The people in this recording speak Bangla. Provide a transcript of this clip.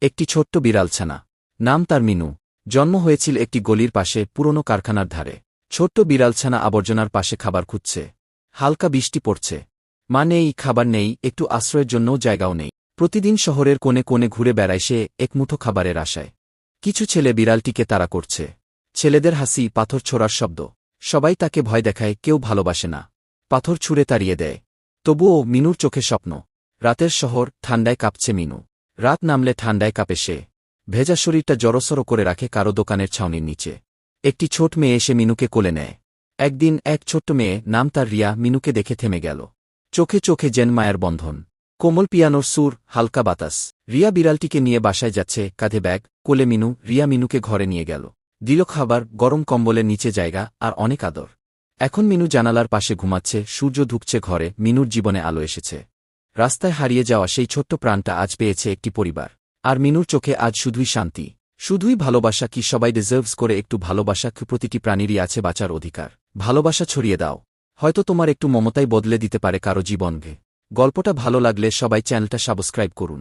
একটি ছোট্ট বিড়ালছানা। নাম তার মিনু। জন্ম হয়েছিল একটি গলির পাশে পুরনো কারখানার ধারে। ছোট্ট বিড়ালছানা আবর্জনার পাশে খাবার খুঁজছে। হালকা বৃষ্টি পড়ছে। মা নেই, খাবার নেই, একটু আশ্রয়ের জন্যও জায়গাও নেই। প্রতিদিন শহরের কোণে কোণে ঘুরে বেড়ায় সে এক মুঠো খাবারের আশায়। কিছু ছেলে বিড়ালটিকে তাড়া করছে। ছেলেদের হাসি, পাথর ছোড়ার শব্দ। সবাই তাকে ভয় দেখায়, কেউ ভালোবাসে না। পাথর ছুঁড়ে তাড়িয়ে দেয়। তবুও মিনুর চোখে স্বপ্ন। রাতের শহর, ঠান্ডায় কাঁপছে মিনু। রাত নামলে ঠান্ডায় কাঁপে সে। ভেজা শরীরটা জড়সড় করে রাখে কারো দোকানের ছাউনির নিচে। একটি ছোট মেয়ে এসে মিনুকে কোলে নেয়। একদিন এক ছোট্ট মেয়ে, নাম তার রিয়া, মিনুকে দেখে থেমে গেল। চোখে চোখে যেন মায়ের বন্ধন। কোমল পিয়ানোর সুর, হালকা বাতাস। রিয়া বিড়ালটিকে নিয়ে বাসায় যাচ্ছে, কাঁধে ব্যাগ, কোলে মিনু। রিয়া মিনুকে ঘরে নিয়ে গেল। দিল খাবার, গরম কম্বলের নিচে জায়গা, আর অনেক আদর। এখন মিনু জানালার পাশে ঘুমাচ্ছে, সূর্য ঢুকছে ঘরে, মিনুর জীবনে আলো এসেছে। রাস্তায় হারিয়ে যাওয়া সেই ছোট্ট প্রাণটা আজ পেয়েছে একটি পরিবার। আর মিনুর চোখে আজ শুধুই শান্তি, শুধুই ভালোবাসা। কি সবাই ডিজার্ভস করে একটু ভালোবাসা? প্রতিটি প্রাণীরই আছে বাঁচার অধিকার। ভালোবাসা ছড়িয়ে দাও। হয়তো তোমার একটু মমতাই বদলে দিতে পারে কারো জীবনকে। গল্পটা ভালো লাগলে সবাই চ্যানেলটা সাবস্ক্রাইব করুন।